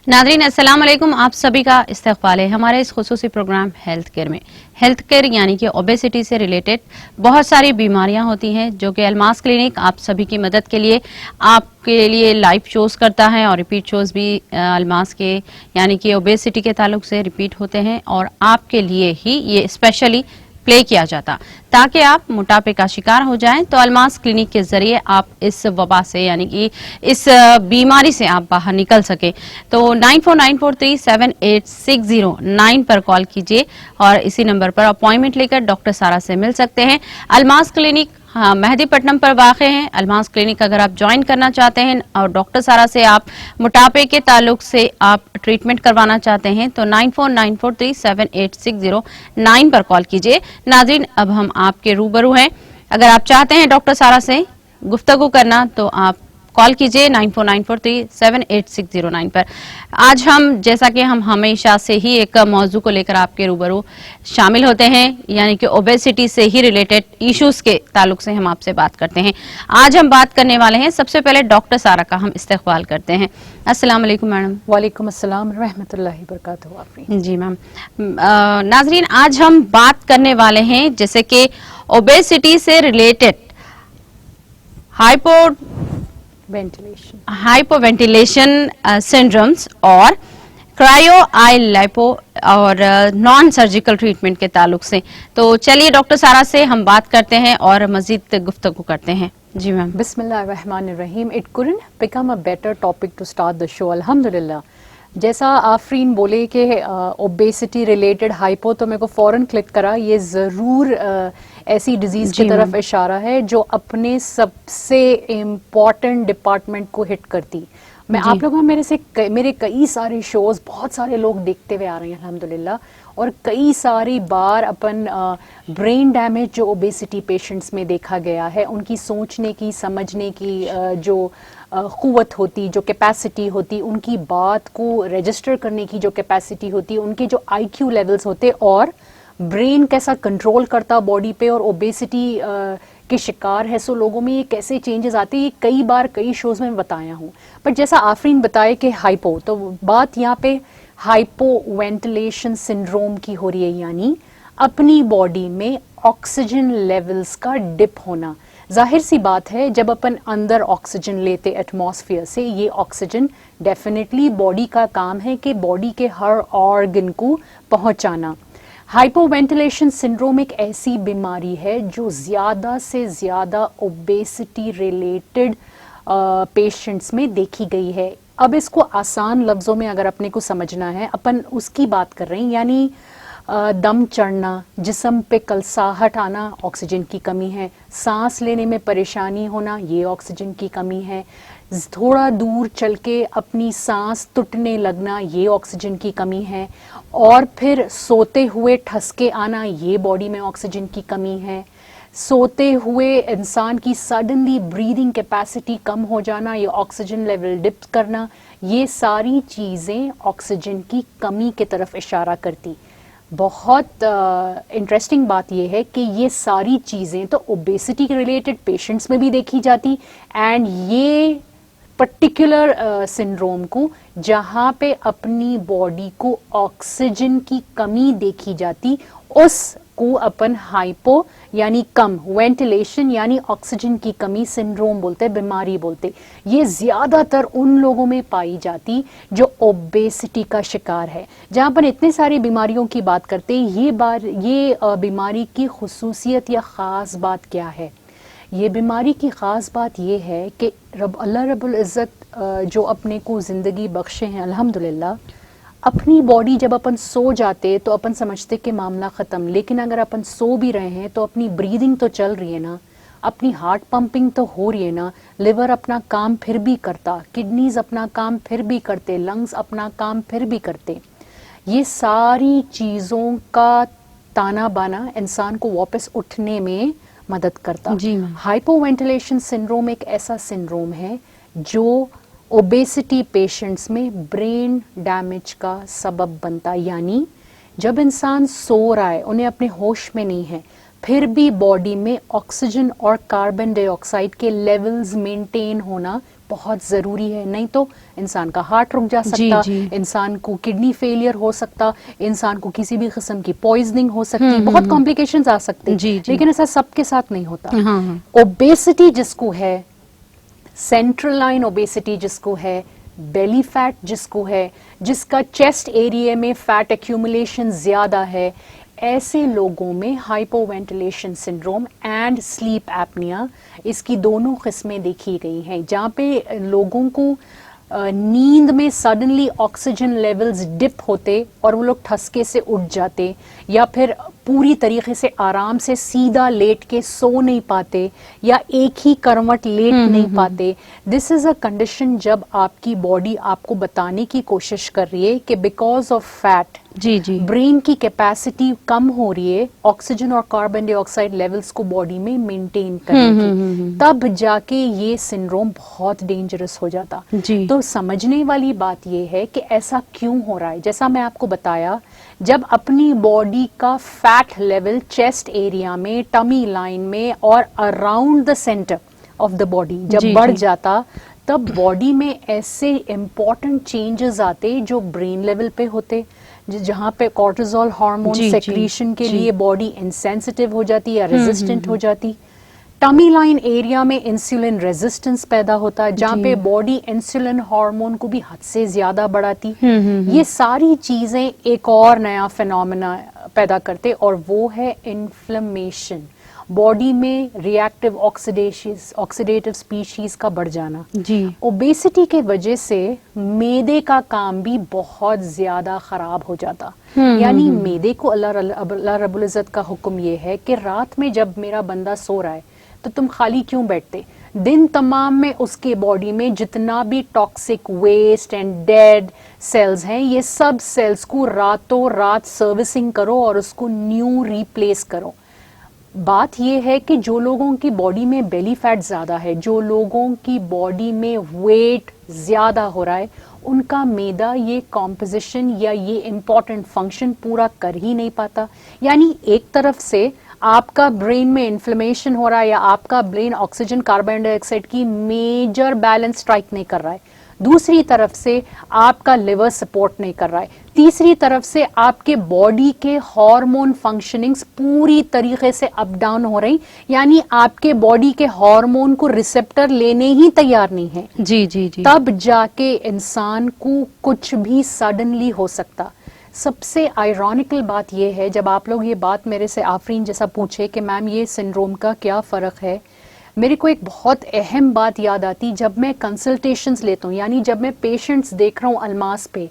नाज़रीन अस्सलाम वालेकुम, आप सभी का इस्तकबाल है हमारे इस खुसूसी प्रोग्राम हेल्थ केयर में। हेल्थ केयर यानी कि ओबेसिटी से रिलेटेड बहुत सारी बीमारियां होती हैं जो कि अल्मास क्लिनिक आप सभी की मदद के लिए आपके लिए लाइव शोज करता है और रिपीट शोज भी अल्मास के यानी कि ओबेसिटी के ताल्लुक से रिपीट होते हैं और आपके लिए ही ये स्पेशली प्ले किया जाता ताकि आप मोटापे का शिकार हो जाएं। तो अल्मास क्लिनिक के जरिए आप इस वबा से यानी कि इस बीमारी से आप बाहर निकल सके। तो 9494378609 पर कॉल कीजिए और इसी नंबर पर अपॉइंटमेंट लेकर डॉक्टर सारा से मिल सकते हैं। अल्मास क्लिनिक मेहदीपट्टनम पर वाक़े हैं। अल्मास क्लिनिक अगर आप ज्वाइन करना चाहते हैं और डॉक्टर सारा से आप मोटापे के ताल्लुक से आप ट्रीटमेंट करवाना चाहते हैं तो 9494378609 पर कॉल कीजिए। नाज़रीन, अब हम आपके रूबरू हैं। अगर आप चाहते हैं डॉक्टर सारा से गुफ्तगू करना तो आप कॉल कीजिए 9494378609 पर। आज हम जैसा कि हम हमेशा से ही एक मौजू को लेकर आपके रूबरू शामिल होते हैं यानी कि ओबेसिटी से ही रिलेटेड इश्यूज के ताल्लुक से हम आपसे बात करते हैं। आज हम बात करने वाले हैं, सबसे पहले डॉक्टर सारा का हम इस्तकबाल करते हैं। अस्सलाम वालेकुम मैडम। वालेकुम अस्सलाम रहमतुल्लाहि बरकातहू। आपकी जी मैम। नाजरीन, आज हम बात करने वाले हैं जैसे कि ओबेसिटी से रिलेटेड हाइपोवेंटिलेशन सिंड्रोम्स और क्रायो आई लाइपो और नॉन सर्जिकल ट्रीटमेंट के ताल्लुक से। तो चलिए डॉक्टर सारा से हम बात करते हैं और मजीद गुफ्तगू करते हैं। जी मैम। बिस्मिल्लाहिर्रहमानिर्रहीम। It couldn't become a better topic to start the show. अल्हम्दुलिल्लाह। जैसा आफरीन बोले कि ओबेसिटी रिलेटेड हाइपो, तो मेरे को फौरन क्लिक करा। ये ज़रूर ऐसी डिजीज़ की तरफ इशारा है जो अपने सबसे इम्पॉर्टेंट डिपार्टमेंट को हिट करती। मैं आप लोगों में मेरे कई सारे शोज बहुत सारे लोग देखते हुए आ रहे हैं अल्हम्दुलिल्लाह, और कई सारी बार अपन ब्रेन डैमेज जो ओबेसिटी पेशेंट्स में देखा गया है, उनकी सोचने की समझने की जो क़ुव्वत होती, जो कैपेसिटी होती, उनकी बात को रजिस्टर करने की जो कैपेसिटी होती, उनके जो IQ लेवल्स होते और ब्रेन कैसा कंट्रोल करता बॉडी पे, और ओबेसिटी के शिकार है सो लोगों में ये कैसे चेंजेस आते हैं, ये कई बार कई शोज में बताया हूँ। पर जैसा आफरीन बताए कि हाइपो, तो बात यहाँ पे हाइपोवेंटिलेशन सिंड्रोम की हो रही है, यानी अपनी बॉडी में ऑक्सीजन लेवल्स का डिप होना। जाहिर सी बात है, जब अपन अंदर ऑक्सीजन लेते एटमॉस्फेयर से, ये ऑक्सीजन डेफिनेटली बॉडी का काम है कि बॉडी के हर ऑर्गन को पहुंचाना। हाइपोवेंटिलेशन सिंड्रोम एक ऐसी बीमारी है जो ज़्यादा से ज़्यादा ओबेसिटी रिलेटेड पेशेंट्स में देखी गई है। अब इसको आसान लफ्ज़ों में अगर अपने को समझना है, अपन उसकी बात कर रहे हैं, यानी दम चढ़ना, जिस्म पे कलसाहट आना, ऑक्सीजन की कमी है। सांस लेने में परेशानी होना, ये ऑक्सीजन की कमी है। थोड़ा दूर चल के अपनी सांस टूटने लगना, ये ऑक्सीजन की कमी है। और फिर सोते हुए ठसके आना, ये बॉडी में ऑक्सीजन की कमी है। सोते हुए इंसान की सडनली ब्रीदिंग कैपेसिटी कम हो जाना, ये ऑक्सीजन लेवल डिप करना, ये सारी चीज़ें ऑक्सीजन की कमी की तरफ इशारा करती। बहुत इंटरेस्टिंग बात यह है कि ये सारी चीज़ें तो ओबेसिटी के रिलेटेड पेशेंट्स में भी देखी जाती, एंड ये पर्टिकुलर सिंड्रोम को जहाँ पे अपनी बॉडी को ऑक्सीजन की कमी देखी जाती, उसको अपन हाइपो यानी कम, वेंटिलेशन यानी ऑक्सीजन की कमी सिंड्रोम बोलते, बीमारी बोलते। ये ज़्यादातर उन लोगों में पाई जाती जो ओबेसिटी का शिकार है। जहाँ पर इतने सारी बीमारियों की बात करते हैं, ये बीमारी की खुसूसियत या ख़ास बात क्या है? ये बीमारी की ख़ास बात ये है कि अल्लाह रब्बुल इज़्ज़त जो अपने को ज़िंदगी बख्शे हैं अल्हम्दुलिल्लाह, अपनी बॉडी जब अपन सो जाते तो अपन समझते कि मामला ख़त्म, लेकिन अगर अपन सो भी रहे हैं तो अपनी ब्रीदिंग तो चल रही है ना, अपनी हार्ट पंपिंग तो हो रही है ना, लिवर अपना काम फिर भी करता, किडनीज अपना काम फिर भी करते, लंग्स अपना काम फिर भी करते। ये सारी चीज़ों का ताना बाना इंसान को वापस उठने में मदद करता। हाइपोवेंटिलेशन सिंड्रोम एक ऐसा सिंड्रोम है जो ओबेसिटी पेशेंट्स में ब्रेन डैमेज का सबब बनता, यानी जब इंसान सो रहा है, उन्हें अपने होश में नहीं है, फिर भी बॉडी में ऑक्सीजन और कार्बन डाइऑक्साइड के लेवल्स मेंटेन होना बहुत ज़रूरी है, नहीं तो इंसान का हार्ट रुक जा सकता, इंसान को किडनी फेलियर हो सकता, इंसान को किसी भी किस्म की पॉइजनिंग हो सकती, बहुत कॉम्प्लिकेशंस आ सकते, लेकिन ऐसा सबके साथ नहीं होता। ओबेसिटी जिसको है, सेंट्रल लाइन ओबेसिटी जिसको है, बेली फैट जिसको है, जिसका चेस्ट एरिया में फैट एक्यूमुलेशन ज्यादा है, ऐसे लोगों में hypoventilation syndrome and sleep apnoea, इसकी दोनों किस्में देखी गई हैं, जहाँ पे लोगों को नींद में सडनली ऑक्सीजन लेवल्स डिप होते और वो लोग ठसके से उठ जाते, या फिर पूरी तरीके से आराम से सीधा लेट के सो नहीं पाते, या एक ही करवट लेट नहीं पाते। दिस इज अ कंडीशन जब आपकी बॉडी आपको बताने की कोशिश कर रही है कि बिकॉज ऑफ फैट ब्रेन की कैपेसिटी कम हो रही है ऑक्सीजन और कार्बन डाइऑक्साइड लेवल्स को बॉडी में मेंटेन करने की, तब जाके ये सिंड्रोम बहुत डेंजरस हो जाता। तो समझने वाली बात ये है कि ऐसा क्यों हो रहा है। जैसा मैं आपको बताया, जब अपनी बॉडी का फैट लेवल चेस्ट एरिया में, टमी लाइन में और around the centre of the body जब बढ़ जाता, तब बॉडी में ऐसे इंपॉर्टेंट चेंजेस आते जो ब्रेन लेवल पे होते, जहाँ पे कॉर्टिसोल हार्मोन सेक्रीशन के लिए बॉडी इंसेंसिटिव हो जाती या रेजिस्टेंट हो जाती। टमी लाइन एरिया में इंसुलिन रेजिस्टेंस पैदा होता, जहाँ पे बॉडी इंसुलिन हार्मोन को भी हद से ज्यादा बढ़ाती। ये सारी चीजें एक और नया फिनोमेना पैदा करते, और वो है इन्फ्लेमेशन, बॉडी में रिएक्टिव ऑक्सीडेटिव स्पीशीज का बढ़ जाना। ओबेसिटी के वजह से मैदे का काम भी बहुत ज्यादा खराब हो जाता। यानी मैदे को अल्लाह रब्बुल इज्जत का हुक्म ये है कि रात में जब मेरा बंदा सो रहा है तो तुम खाली क्यों बैठते, दिन तमाम में उसके बॉडी में जितना भी toxic waste and dead cells हैं, ये सब सेल्स को रातों रात सर्विसिंग करो और उसको न्यू रिप्लेस करो। बात यह है कि जो लोगों की बॉडी में बेली फैट ज्यादा है, जो लोगों की बॉडी में वेट ज्यादा हो रहा है, उनका मैदा ये कॉम्पोजिशन या ये इंपॉर्टेंट फंक्शन पूरा कर ही नहीं पाता। यानी एक तरफ से आपका ब्रेन में इन्फ्लेमेशन हो रहा है, या आपका ब्रेन ऑक्सीजन कार्बन डाइऑक्साइड की मेजर बैलेंस स्ट्राइक नहीं कर रहा है, दूसरी तरफ से आपका लिवर सपोर्ट नहीं कर रहा है, तीसरी तरफ से आपके बॉडी के हार्मोन फंक्शनिंग्स पूरी तरीके से अप डाउन हो रही, यानी आपके बॉडी के हार्मोन को रिसेप्टर लेने ही तैयार नहीं है। जी। तब जाके इंसान को कुछ भी सडनली हो सकता। सबसे आयरॉनिकल बात यह है, जब आप लोग ये बात मेरे से आफरीन जैसा पूछे कि मैम ये सिंड्रोम का क्या फ़र्क है, मेरे को एक बहुत अहम बात याद आती जब मैं कंसल्टेशंस लेता हूँ, यानी जब मैं पेशेंट्स देख रहा हूँ अलमास पे,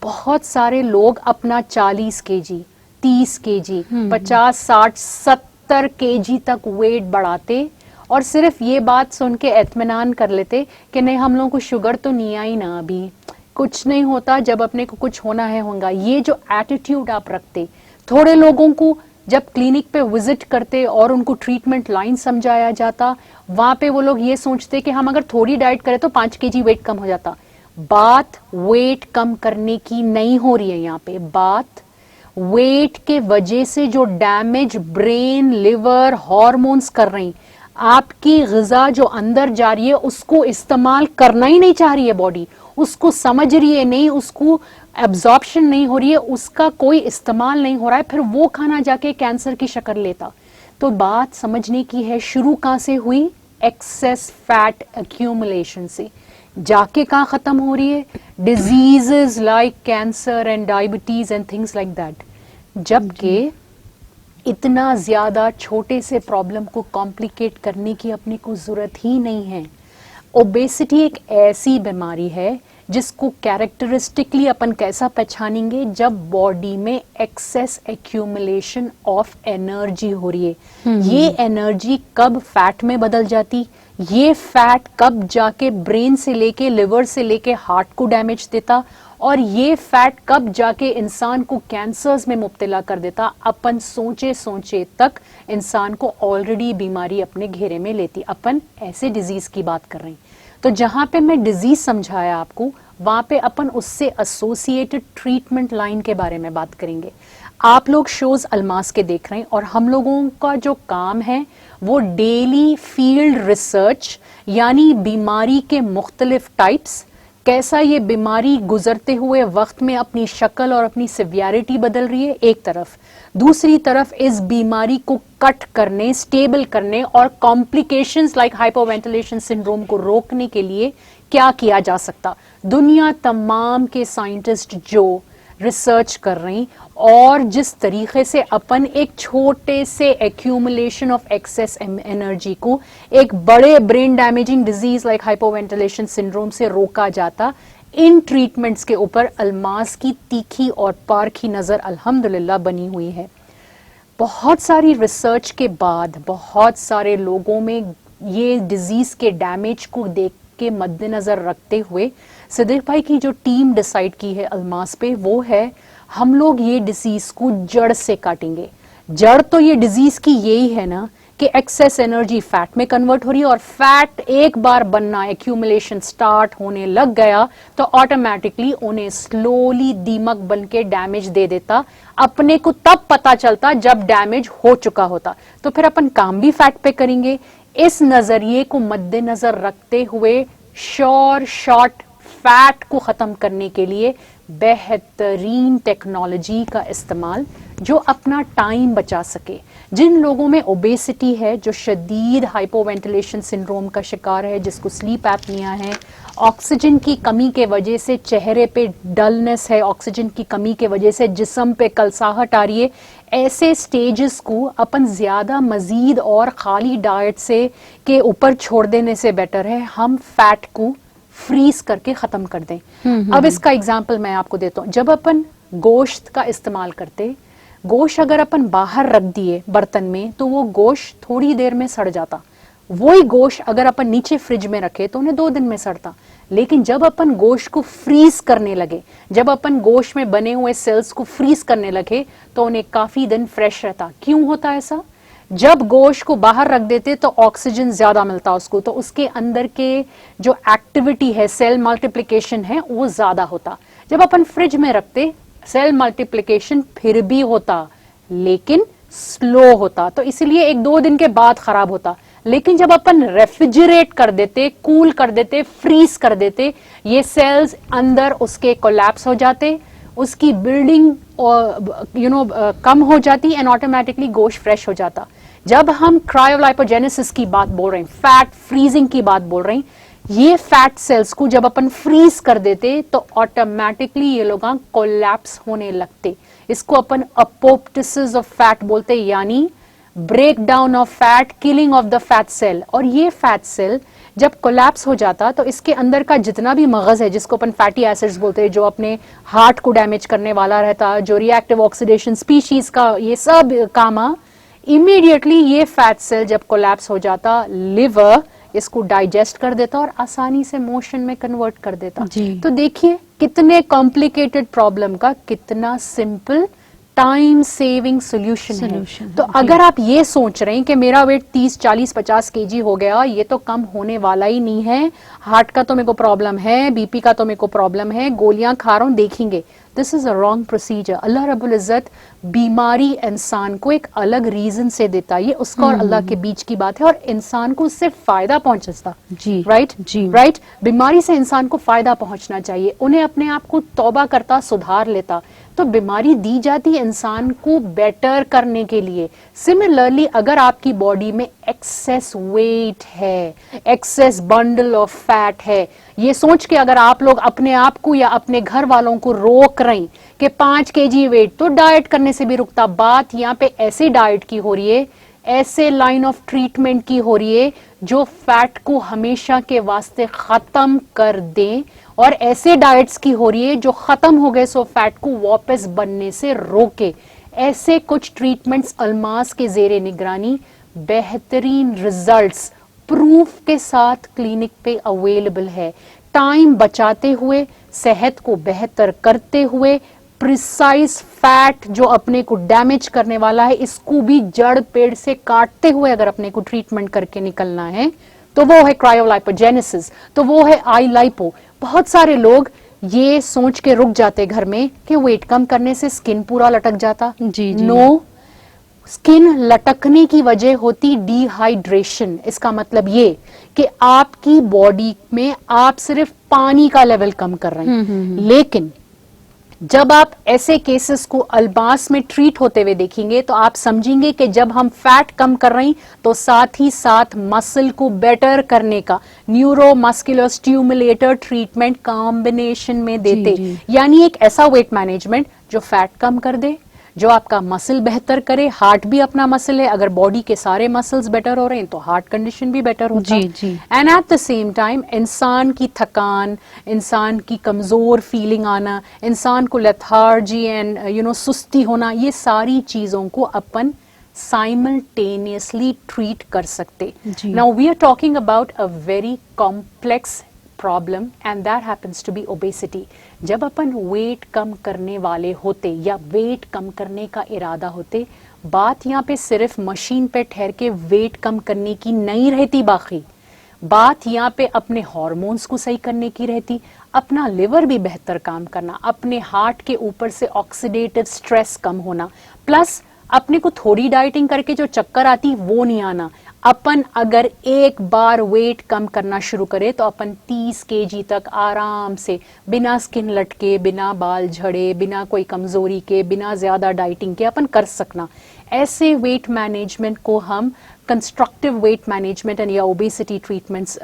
बहुत सारे लोग अपना 40 केजी, 30 केजी, 50, 60, 70 केजी तक वेट बढ़ाते और सिर्फ ये बात सुन के इत्मीनान कर लेते कि नहीं हम लोगों को शुगर तो नहीं आई ना, अभी कुछ नहीं होता, जब अपने को कुछ होना है होगा। ये जो एटीट्यूड आप रखते, थोड़े लोगों को जब क्लिनिक पे विजिट करते और उनको ट्रीटमेंट लाइन समझाया जाता, वहां पे वो लोग ये सोचते कि हम अगर थोड़ी डाइट करें तो 5 केजी वेट कम हो जाता। बात वेट कम करने की नहीं हो रही है यहाँ पे, बात वेट के वजह से जो डैमेज ब्रेन, लिवर, हॉर्मोन्स कर रही, आपकी ग़िज़ा जो अंदर जा रही है उसको इस्तेमाल करना ही नहीं चाह रही है बॉडी, उसको समझ रही है नहीं, उसको एब्जॉर्प्शन नहीं हो रही है, उसका कोई इस्तेमाल नहीं हो रहा है, फिर वो खाना जाके कैंसर की शक्ल लेता। तो बात समझने की है, शुरू कहाँ से हुई? एक्सेस फैट एक्यूमुलेशन से, जाके कहाँ खत्म हो रही है? Diseases like cancer and diabetes and things like that. जबकि इतना ज्यादा छोटे से प्रॉब्लम को कॉम्प्लिकेट करने की अपने को जरूरत ही नहीं है। ओबेसिटी एक ऐसी बीमारी है जिसको कैरेक्टरिस्टिकली अपन कैसा पहचानेंगे, जब बॉडी में एक्सेस एक्यूमुलेशन ऑफ एनर्जी हो रही है। ये एनर्जी कब फैट में बदल जाती, ये फैट कब जाके ब्रेन से लेके लिवर से लेके हार्ट को डैमेज देता, और ये फैट कब जाके इंसान को कैंसर्स में मुब्तला कर देता, अपन सोचे सोचे तक इंसान को ऑलरेडी बीमारी अपने घेरे में लेती। अपन ऐसे डिजीज की बात कर रहे हैं। तो जहां पे मैं डिजीज समझाया आपको, वहां पे अपन उससे एसोसिएटेड ट्रीटमेंट लाइन के बारे में बात करेंगे। आप लोग शोज अलमास के देख रहे हैं और हम लोगों का जो काम है वो डेली फील्ड रिसर्च यानी बीमारी के मुख्तलिफ टाइप्स, कैसा ये बीमारी गुजरते हुए वक्त में अपनी शक्ल और अपनी सिवियरिटी बदल रही है एक तरफ, दूसरी तरफ इस बीमारी को कट करने, स्टेबल करने और कॉम्प्लिकेशंस लाइक हाइपोवेंटिलेशन सिंड्रोम को रोकने के लिए क्या किया जा सकता। दुनिया तमाम के साइंटिस्ट जो रिसर्च कर रही और जिस तरीके से अपन एक छोटे से एक्यूमुलेशन ऑफ एक्सेस एनर्जी को एक बड़े brain damaging disease like hypoventilation syndrome से रोका जाता, इन ट्रीटमेंट्स के ऊपर अल्मास की तीखी और पारखी नजर अल्हम्दुलिल्लाह बनी हुई है। बहुत सारी रिसर्च के बाद बहुत सारे लोगों में ये डिजीज के डैमेज को देख के मद्देनजर रखते हुए सिद्दीक भाई की जो टीम डिसाइड की है अल्मास पे, वो है हम लोग ये डिजीज को जड़ से काटेंगे। जड़ तो ये डिजीज की यही है ना कि एक्सेस एनर्जी फैट में कन्वर्ट हो रही है और फैट एक बार बनना, एक्यूमुलेशन स्टार्ट होने लग गया तो ऑटोमेटिकली उन्हें स्लोली दीमक बन के डैमेज दे देता। अपने को तब पता चलता जब डैमेज हो चुका होता, तो फिर अपन काम भी फैट पे करेंगे। इस नजरिए को मद्देनजर रखते हुए श्योर शॉर्ट फैट को खत्म करने के लिए बेहतरीन टेक्नोलॉजी का इस्तेमाल जो अपना टाइम बचा सके। जिन लोगों में ओबेसिटी है, जो शदीद हाइपोवेंटिलेशन सिंड्रोम का शिकार है, जिसको स्लीप एपनिया है, ऑक्सीजन की कमी के वजह से चेहरे पे डलनेस है, ऑक्सीजन की कमी के वजह से जिस्म पे कलसाहट आ रही है, ऐसे स्टेजेस को अपन ज्यादा मजीद और खाली डाइट से के ऊपर छोड़ देने से बेटर है हम फैट को फ्रीज करके खत्म कर दें। अब इसका एग्जाम्पल मैं आपको देता हूं। जब अपन गोश्त का इस्तेमाल करते, गोश्त अगर अपन बाहर रख दिए बर्तन में तो वो गोश्त थोड़ी देर में सड़ जाता। वही गोश्त अगर अपन नीचे फ्रिज में रखे तो उन्हें 2 दिन में सड़ता। लेकिन जब अपन गोश्त को फ्रीज करने लगे, जब अपन गोश्त में बने हुए सेल्स को फ्रीज करने लगे तो उन्हें काफी दिन फ्रेश रहता। क्यों होता ऐसा? जब गोश्त को बाहर रख देते तो ऑक्सीजन ज्यादा मिलता उसको, तो उसके अंदर के जो एक्टिविटी है, सेल मल्टीप्लिकेशन है, वो ज्यादा होता। जब अपन फ्रिज में रखते, सेल मल्टीप्लिकेशन फिर भी होता लेकिन स्लो होता, तो इसलिए 1-2 दिन के बाद खराब होता। लेकिन जब अपन रेफ्रिजरेट कर देते, कूल कर देते, फ्रीज कर देते, ये सेल्स अंदर उसके कोलैप्स हो जाते, उसकी बिल्डिंग कम हो जाती एंड ऑटोमेटिकली गोश्त फ्रेश हो जाता। जब हम क्रायोलाइपोजेनेसिस की बात बोल रहे हैं, फैट फ्रीजिंग की बात बोल रहे हैं, ये फैट सेल्स को जब अपन फ्रीज कर देते तो ऑटोमेटिकली ये लोग कोलैप्स होने लगते। इसको अपन अपोप्टोसिस ऑफ फैट बोलते, यानी break down of fat, killing of the fat cell. और ये फैट सेल जब कोलैप्स हो जाता तो इसके अंदर का जितना भी मगज है, जिसको अपन फैटी एसिड्स बोलते हैं, जो अपने हार्ट को डैमेज करने वाला रहता, जो रिएक्टिव ऑक्सीडेशन स्पीशीज का ये सब काम, इमीडिएटली ये फैट सेल जब कोलैप्स हो जाता, लिवर इसको डाइजेस्ट कर देता और आसानी से मोशन में कन्वर्ट कर देता। तो देखिए कितने कॉम्प्लिकेटेड प्रॉब्लम का कितना सिंपल टाइम सेविंग सोल्यूशन है। तो अगर आप ये सोच रहे हैं कि मेरा वेट 30, 40, 50 केजी हो गया, ये तो कम होने वाला ही नहीं है, हार्ट का तो मेरे को प्रॉब्लम है, बीपी का तो मेरे को प्रॉब्लम है, गोलियां खा रहा हूं, देखेंगे, this is a wrong procedure. Allah रब्बुल इज्जत बीमारी इंसान को एक अलग रीजन से देता, ये उसका और अल्लाह के बीच की बात है और इंसान को उससे फायदा पहुंचता। जी राइट। बीमारी से इंसान को फायदा पहुंचना चाहिए, उन्हें अपने आप को तौबा करता, सुधार लेता। तो बीमारी दी जाती है इंसान को बेटर करने के लिए। सिमिलरली अगर आपकी बॉडी में एक्सेस वेट है, एक्सेस बंडल ऑफ फैट है, ये सोच के अगर आप लोग अपने आप को या अपने घर वालों को रोक रहे हैं कि 5 केजी वेट, तो डाइट करने से भी रुकता। बात यहाँ पे ऐसे डाइट की हो रही है, ऐसे लाइन ऑफ ट्रीटमेंट की हो रही है जो फैट को हमेशा के वास्ते खत्म कर दें, और ऐसे डाइट्स की हो रही है जो खत्म हो गए सो फैट को वापस बनने से रोके। ऐसे कुछ ट्रीटमेंट्स अल्मास के जेरे निगरानी बेहतरीन रिजल्ट्स प्रूफ के साथ क्लिनिक पे अवेलेबल है। टाइम बचाते हुए, सेहत को बेहतर करते हुए, प्रिसाइज फैट जो अपने को डैमेज करने वाला है, इसको भी जड़ पेड़ से काटते हुए अगर अपने को ट्रीटमेंट करके निकलना है तो वो है क्रायोलाइपोजेनेसिस, तो वो है आई लाइपो। बहुत सारे लोग ये सोच के रुक जाते घर में कि वेट कम करने से स्किन पूरा लटक जाता। जी। नो, स्किन लटकने की वजह होती डिहाइड्रेशन। इसका मतलब ये कि आपकी बॉडी में आप सिर्फ पानी का लेवल कम कर रहे हैं। लेकिन जब आप ऐसे केसेस को अल्बास में ट्रीट होते हुए देखेंगे तो आप समझेंगे कि जब हम फैट कम कर रहे हैं तो साथ ही साथ मसल को बेटर करने का neuro muscular stimulator treatment combination में देते, यानी एक ऐसा वेट मैनेजमेंट जो फैट कम कर दे, जो आपका मसल बेहतर करे। हार्ट भी अपना मसल है, अगर बॉडी के सारे मसल्स बेटर हो रहे हैं तो हार्ट कंडीशन भी बेटर होता है। And at the same time इंसान की थकान, इंसान की कमजोर फीलिंग आना, इंसान को लेथार्जी एंड सुस्ती होना, ये सारी चीजों को अपन साइमल्टेनियसली ट्रीट कर सकते। Now we are talking about a very complex problem and that happens to be obesity. जब अपन वेट कम करने वाले होते या वेट कम करने का इरादा होते, बात यहाँ पे सिर्फ मशीन पे ठहर के वेट कम करने की नहीं रहती, बाकी बात यहाँ पे अपने हार्मोन्स को सही करने की रहती, अपना लिवर भी बेहतर काम करना, अपने हार्ट के ऊपर से ऑक्सीडेटिव स्ट्रेस कम होना, प्लस अपने को थोड़ी डाइटिंग करके जो चक्कर आती वो नहीं आना। अपन अगर एक बार वेट कम करना शुरू करे तो अपन 30 केजी तक आराम से बिना स्किन लटके, बिना बाल झड़े, बिना कोई कमजोरी के, बिना ज्यादा डाइटिंग के अपन कर सकना। ऐसे वेट मैनेजमेंट को हम कंस्ट्रक्टिव वेट मैनेजमेंट एंड या ओबेसिटी ट्रीटमेंट्स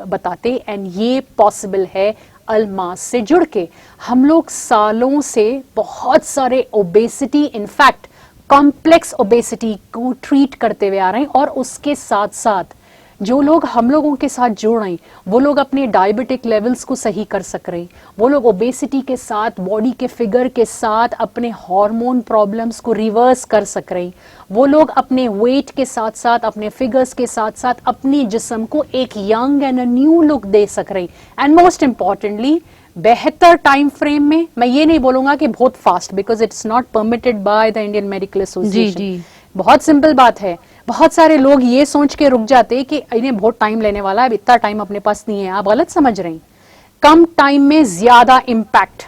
बताते, एंड ये पॉसिबल है अल्मास से जुड़ के। हम लोग सालों से बहुत सारे ओबेसिटी, इनफैक्ट कॉम्प्लेक्स ओबेसिटी को ट्रीट करते हुए आ रहे हैं, और उसके साथ साथ जो लोग हम लोगों के साथ जुड़ रहे हैं वो लोग अपने डायबिटिक लेवल्स को सही कर सक रहे हैं, वो लोग ओबेसिटी के साथ बॉडी के फिगर के साथ अपने हार्मोन प्रॉब्लम्स को रिवर्स कर सक रहे हैं, वो लोग अपने वेट के साथ साथ अपने फिगर्स के साथ साथ अपने जिस्म को एक young and a new look दे सक रहे हैं। एंड मोस्ट इंपॉर्टेंटली बेहतर टाइम फ्रेम में। मैं ये नहीं बोलूंगा कि बहुत fast, because it's not permitted by the Indian Medical Association. बहुत सिंपल बात है, बहुत सारे लोग ये सोच के रुक जाते कि इन्हें बहुत टाइम लेने वाला है, अब इतना टाइम अपने पास नहीं है। आप गलत समझ रहे हैं। कम टाइम में ज्यादा इम्पैक्ट,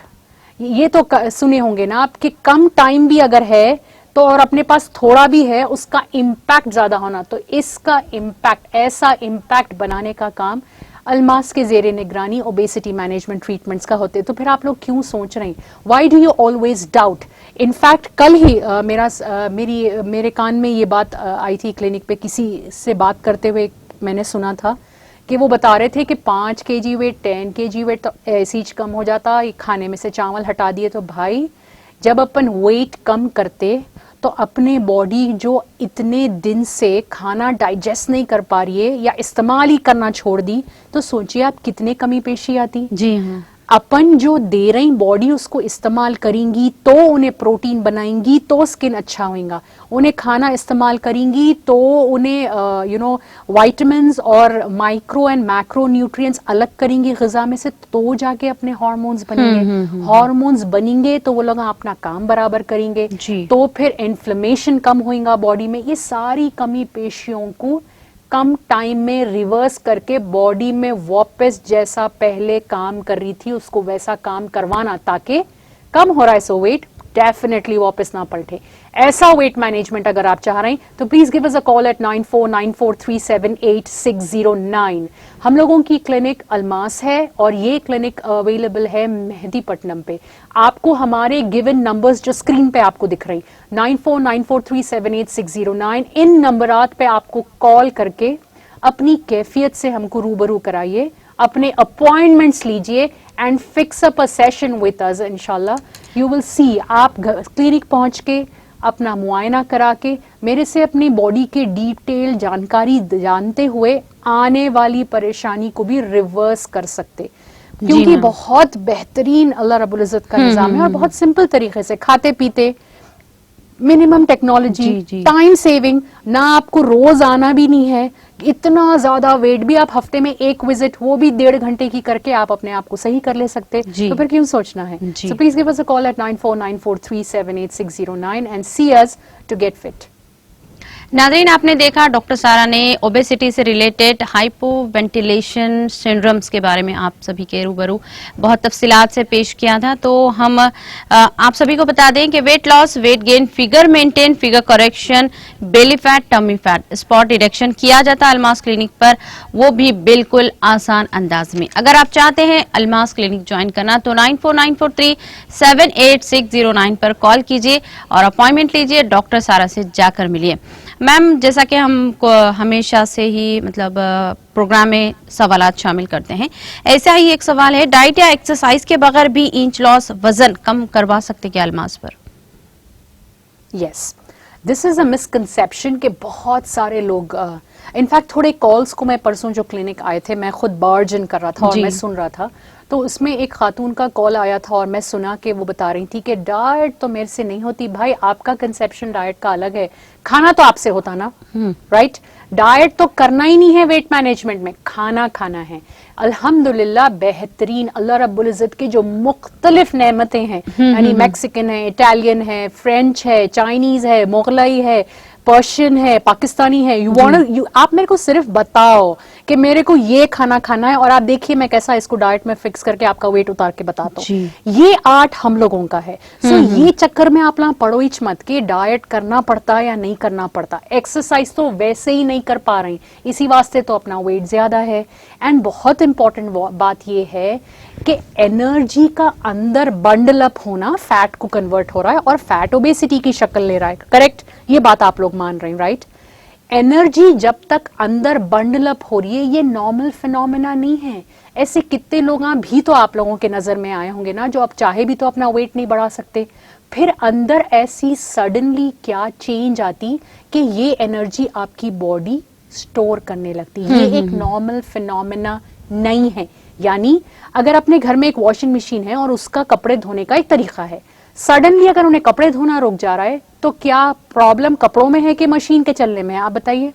ये तो सुने होंगे ना आप कि कम टाइम भी अगर है तो और अपने पास थोड़ा भी है, उसका इम्पैक्ट ज्यादा होना। तो इसका इम्पैक्ट, ऐसा इम्पैक्ट बनाने का काम अल्मास के जेरे निगरानी ओबेसिटी मैनेजमेंट ट्रीटमेंट्स का होते। तो फिर आप लोग क्यों सोच रहे हैं, why do you always doubt? In fact कल ही मेरे कान में ये बात आई थी क्लिनिक पे, किसी से बात करते हुए मैंने सुना था कि वो बता रहे थे कि 5 kg वेट, 10 kg वेट तो ऐसे ही कम हो जाता, खाने में से चावल हटा दिए। तो भाई जब अपन वेट कम करते तो अपने बॉडी जो इतने दिन से खाना डाइजेस्ट नहीं कर पा रही है या इस्तेमाल ही करना छोड़ दी, तो सोचिए आप कितने कमी पेशी आती। जी हाँ। अपन जो दे रही बॉडी उसको इस्तेमाल करेंगी तो उन्हें प्रोटीन बनाएंगी तो स्किन अच्छा होगा, उन्हें खाना इस्तेमाल करेंगी तो उन्हें विटामिन्स और माइक्रो एंड मैक्रो न्यूट्रिएंट्स अलग करेंगी ग़िज़ा में से, तो जाके अपने हार्मोन्स बनेंगे। हार्मोन्स बनेंगे तो वो लोग अपना काम बराबर करेंगे, तो फिर इन्फ्लेमेशन कम होगा बॉडी में। ये सारी कमी पेशियों को कम टाइम में रिवर्स करके बॉडी में वापस जैसा पहले काम कर रही थी उसको वैसा काम करवाना, ताकि कम हो रहा है सो वेट डेफिनेटली वापस ना पलटे। ऐसा वेट मैनेजमेंट अगर आप चाह रहे हैं तो please give us a call at 9494378609। हम लोगों की क्लिनिक अल्मास है और ये क्लिनिक अवेलेबल है मेहदीपट्टनम पे। आपको हमारे गिवन नंबर्स जो स्क्रीन पे आपको दिख रही 9494378609, इन नंबरात पे आपको कॉल करके अपनी कैफियत से हमको रूबरू कराइए, अपने अपॉइंटमेंट्स लीजिए and fix up a session with us. इंशाल्लाह यू विल सी, आप क्लिनिक पहुंच के अपना मुआयना करा के मेरे से अपनी बॉडी के डिटेल जानकारी जानते हुए आने वाली परेशानी को भी रिवर्स कर सकते, क्योंकि बहुत बेहतरीन अल्लाह रब्बुल इज्जत का निजाम है और बहुत सिंपल तरीके से खाते पीते, मिनिमम टेक्नोलॉजी, टाइम सेविंग, ना आपको रोज आना भी नहीं है, इतना ज्यादा वेट भी आप हफ्ते में एक विजिट वो भी 1.5 घंटे की करके आप अपने आप को सही कर ले सकते, तो फिर क्यों सोचना है। So please give us a call at 9494378609 and see us to get fit. नाज़रीन, आपने देखा डॉक्टर सारा ने ओबेसिटी से रिलेटेड हाइपोवेंटिलेशन सिंड्रोम्स के बारे में आप सभी के रूबरू बहुत तफसीलात से पेश किया था। तो हम आप सभी को बता दें कि weight loss, weight gain, figure maintain, figure correction, belly fat, tummy fat, spot deduction किया जाता है अलमास क्लिनिक पर, वो भी बिल्कुल आसान अंदाज में। अगर आप चाहते हैं अलमास क्लिनिक ज्वाइन करना तो 9494378609 पर कॉल कीजिए और अपॉइंटमेंट लीजिए, डॉक्टर सारा से जाकर मिलिए। मैम, जैसा कि हम हमेशा से ही मतलब प्रोग्राम में सवालात शामिल करते हैं, ऐसा ही एक सवाल है, डाइट या एक्सरसाइज के बगैर भी इंच लॉस, वजन कम करवा सकते क्या अलमास पर? Yes, this is a misconception कि बहुत सारे लोग इनफैक्ट थोड़े कॉल्स को मैं परसों जो क्लिनिक आए थे मैं खुद बार्जन कर रहा था और मैं सुन रहा था, तो उसमें एक खातून का कॉल आया था और मैं सुना कि वो बता रही थी कि डाइट तो मेरे से नहीं होती। भाई, आपका कंसेप्शन डाइट का अलग है, खाना तो आपसे होता ना, राइट? डाइट तो करना ही नहीं है वेट मैनेजमेंट में, खाना खाना है। अल्हम्दुलिल्लाह बेहतरीन अल्लाह रब्बुल इज्जत की जो मुख्तलिफ नेमतें हैं, यानी मैक्सिकन है, इटालियन है, फ्रेंच है, चाइनीज है, मुगलाई है, पर्शियन है, पाकिस्तानी है, आप मेरे को सिर्फ बताओ कि मेरे को ये खाना खाना है और आप देखिए मैं कैसा इसको डाइट में फिक्स करके आपका वेट उतार के बताता हूँ। ये आर्ट हम लोगों का है। सो ये चक्कर में आप ना पढ़ो ही मत कि डाइट करना पड़ता है या नहीं करना पड़ता। एक्सरसाइज तो वैसे ही नहीं कर पा रही, इसी वास्ते तो अपना वेट ज्यादा है। एंड बहुत इंपॉर्टेंट बात ये है कि एनर्जी का अंदर बंडल अप होना फैट को कन्वर्ट हो रहा है और फैट ओबेसिटी की शक्ल ले रहा है। करेक्ट? ये बात आप लोग मान रहे हैं, राइट? एनर्जी जब तक अंदर बंडल अप हो रही है, ये नॉर्मल फिनोमेना नहीं है। ऐसे कितने लोग भी तो आप लोगों के नजर में आए होंगे ना, जो आप चाहे भी तो अपना वेट नहीं बढ़ा सकते, फिर अंदर ऐसी सडनली क्या चेंज आती कि ये एनर्जी आपकी बॉडी स्टोर करने लगती है। ये एक नॉर्मल फिनोमेना नहीं है। यानी अगर अपने घर में एक वॉशिंग मशीन है और उसका कपड़े धोने का एक तरीका है, सडनली अगर उन्हें कपड़े धोना रुक जा रहा है तो क्या प्रॉब्लम कपड़ों में है कि मशीन के चलने में है? आप बताइए।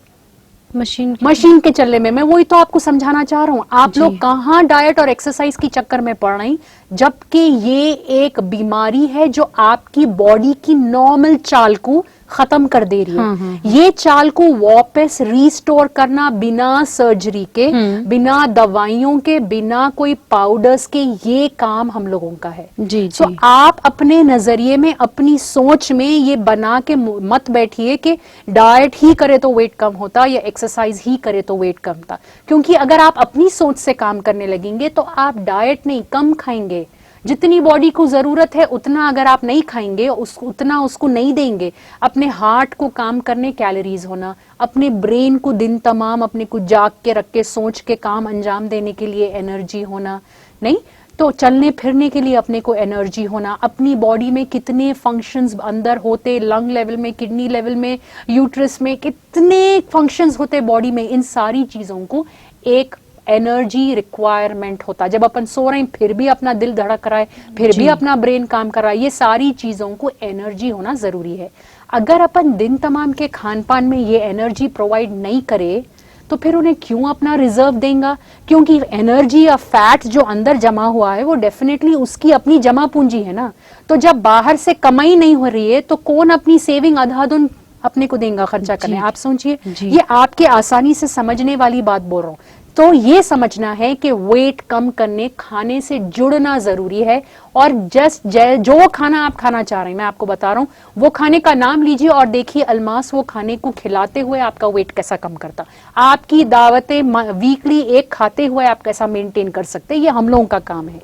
मशीन के चलने में। मैं वही तो आपको समझाना चाह रहा हूं। आप लोग कहां डाइट और एक्सरसाइज की चक्कर में पड़ रहे हैं, जबकि ये एक बीमारी है जो आपकी बॉडी की नॉर्मल चाल को खत्म कर दे रही है। ये चाल को वापस रिस्टोर करना बिना सर्जरी के, बिना दवाइयों के, बिना कोई पाउडर्स के, ये काम हम लोगों का है। सो आप अपने नजरिए में, अपनी सोच में ये बना के मत बैठिए कि डाइट ही करे तो वेट कम होता या एक्सरसाइज ही करे तो वेट कम था, क्योंकि अगर आप अपनी सोच से काम करने लगेंगे तो आप डाइट नहीं कम खाएंगे। जितनी बॉडी को जरूरत है उतना अगर आप नहीं खाएंगे, उतना उसको नहीं देंगे। अपने हार्ट को काम करने कैलोरीज होना, अपने ब्रेन को दिन तमाम अपने को जाग के रख के सोच के काम अंजाम देने के लिए एनर्जी होना, नहीं तो चलने फिरने के लिए अपने को एनर्जी होना। अपनी बॉडी में कितने फंक्शंस अंदर होते, लंग लेवल में, किडनी लेवल में, यूट्रस में कितने फंक्शंस होते बॉडी में, इन सारी चीजों को एक एनर्जी रिक्वायरमेंट होता। जब अपन सो रहे हैं फिर भी अपना दिल धड़क रहा है, फिर भी अपना ब्रेन काम कर रहा है, ये सारी चीजों को एनर्जी होना जरूरी है। अगर अपन दिन तमाम के खान पान में ये एनर्जी प्रोवाइड नहीं करे तो फिर उन्हें क्यों अपना रिजर्व देंगे? क्योंकि एनर्जी या फैट जो अंदर जमा हुआ है वो डेफिनेटली उसकी अपनी जमा पूंजी है ना। तो जब बाहर से कमाई नहीं हो रही है तो कौन अपनी सेविंग अंधाधुन अपने को देगा खर्चा करने? आप सोचिए, ये आपके आसानी से समझने वाली बात बोल रहा हूं। तो ये समझना है कि वेट कम करने खाने से जुड़ना जरूरी है, और जस्ट जो खाना आप खाना चाह रहे हैं, मैं आपको बता रहा हूं, वो खाने का नाम लीजिए और देखिए अलमास वो खाने को खिलाते हुए आपका वेट कैसा कम करता। आपकी दावतें वीकली एक खाते हुए आप कैसा मेंटेन कर सकते हैं, ये हम लोगों का काम है।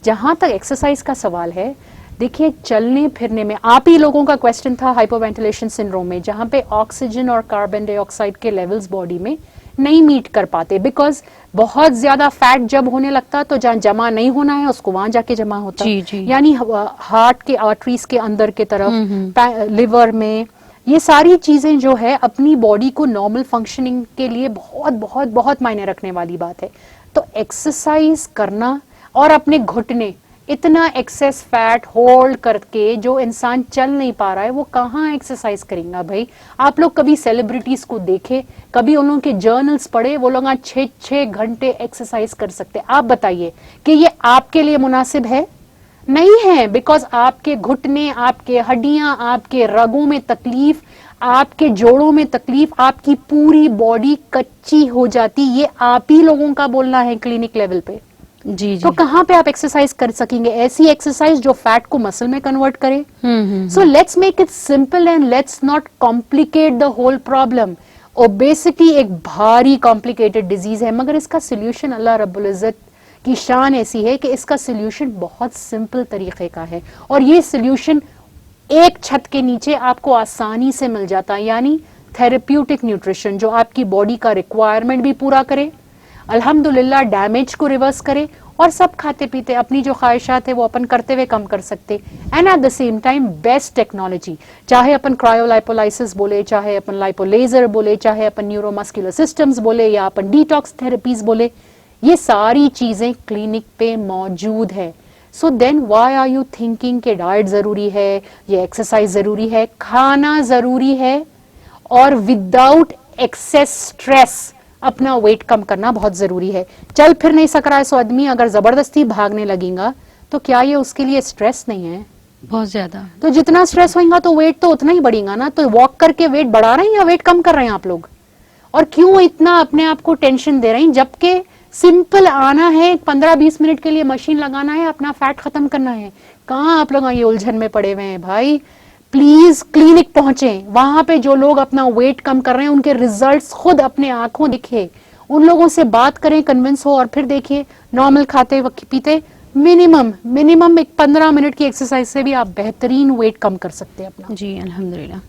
जहां तक एक्सरसाइज का सवाल है, देखिए चलने फिरने में आप ही लोगों का क्वेश्चन था हाइपोवेंटिलेशन सिंड्रोम में, जहां पे ऑक्सीजन और कार्बन डाइऑक्साइड के लेवल्स बॉडी में नहीं मीट कर पाते, बिकॉज बहुत ज्यादा फैट जब होने लगता है तो जहाँ जमा नहीं होना है उसको वहां जाके जमा होता है। यानी हार्ट के आर्टरीज के अंदर के तरफ, लिवर में, ये सारी चीजें जो है अपनी बॉडी को नॉर्मल फंक्शनिंग के लिए बहुत बहुत बहुत मायने रखने वाली बात है। तो एक्सरसाइज करना और अपने घुटने इतना एक्सेस फैट होल्ड करके जो इंसान चल नहीं पा रहा है वो कहाँ एक्सरसाइज करेगा भाई? आप लोग कभी सेलिब्रिटीज को देखे, कभी उन लोगों के जर्नल्स पढ़े, वो लोग 6-6 घंटे एक्सरसाइज कर सकते। आप बताइए कि ये आपके लिए मुनासिब है? नहीं है, बिकॉज आपके घुटने, आपके हड्डियां, आपके रगों में तकलीफ, आपके जोड़ों में तकलीफ, आपकी पूरी बॉडी कच्ची हो जाती, ये आप ही लोगों का बोलना है क्लिनिक लेवल पे। जी तो जी। कहाँ पे आप एक्सरसाइज कर सकेंगे? ऐसी एक्सरसाइज जो फैट को मसल में कन्वर्ट करे। So let's make it simple and let's not complicate the whole problem. Obesity एक भारी कॉम्प्लिकेटेड डिजीज है, मगर इसका सोल्यूशन अल्लाह रब्बुल इज्जत की शान ऐसी है कि इसका सोल्यूशन बहुत सिंपल तरीके का है, और ये सोल्यूशन एक छत के नीचे आपको आसानी से मिल जाता है, यानी थेरेप्यूटिक न्यूट्रिशन जो आपकी बॉडी का रिक्वायरमेंट भी पूरा करे, अल्हम्दुलिल्लाह डैमेज को रिवर्स करे, और सब खाते पीते अपनी जो ख्वाहिशात है वो अपन करते हुए कम कर सकते, and at the same time best technology, चाहे अपन क्रायोलाइपोलाइसिस बोले, चाहे अपन लाइपोलेजर बोले, चाहे अपन न्यूरोमस्कुलर सिस्टम्स बोले, या अपन डिटॉक्स थेरेपीज बोले, ये सारी चीजें क्लिनिक पे मौजूद है। So then why are you thinking कि डाइट जरूरी है, ये एक्सरसाइज जरूरी है? खाना जरूरी है, और विदाउट एक्सेस स्ट्रेस अपना वेट कम करना बहुत जरूरी है। चल फिर नहीं सक रहा है सो आदमी अगर जबरदस्ती भागने लगेगा तो क्या ये उसके लिए स्ट्रेस नहीं है? बहुत ज्यादा। तो जितना स्ट्रेस होगा तो वेट तो उतना ही बढ़ेगा ना। तो वॉक करके वेट बढ़ा रहे हैं या वेट कम कर रहे हैं आप लोग? और क्यों इतना अपने आप को टेंशन दे रहे हैं, जबकि सिंपल आना है, 15-20 मिनट के लिए मशीन लगाना है, अपना फैट खत्म करना है। कहाँ आप लोग ये उलझन में पड़े हुए हैं भाई? प्लीज क्लिनिक पहुंचे, वहां पे जो लोग अपना वेट कम कर रहे हैं उनके रिजल्ट्स खुद अपने आंखों दिखे, उन लोगों से बात करें, कन्विंस हो, और फिर देखिए नॉर्मल खाते पीते मिनिमम एक 15 मिनट की एक्सरसाइज से भी आप बेहतरीन वेट कम कर सकते हैं अपना। जी अल्हम्दुलिल्लाह।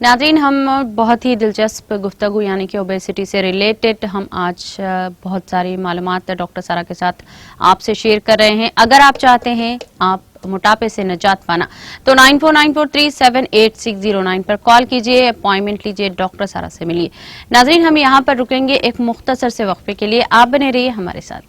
नाज़रीन, हम बहुत ही दिलचस्प गुफ्तगू यानी कि ओबेसिटी से रिलेटेड हम आज बहुत सारी मालूमात डॉक्टर सारा के साथ आपसे शेयर कर रहे हैं। अगर आप चाहते हैं आप मोटापे से निजात पाना तो 9494378609 पर कॉल कीजिए, अपॉइंटमेंट लीजिए, डॉक्टर सारा से मिलिए। नाज़रीन, हम यहाँ पर रुकेंगे एक मुख्तसर से वक्फे के लिए, आप बने रहिए हमारे साथ।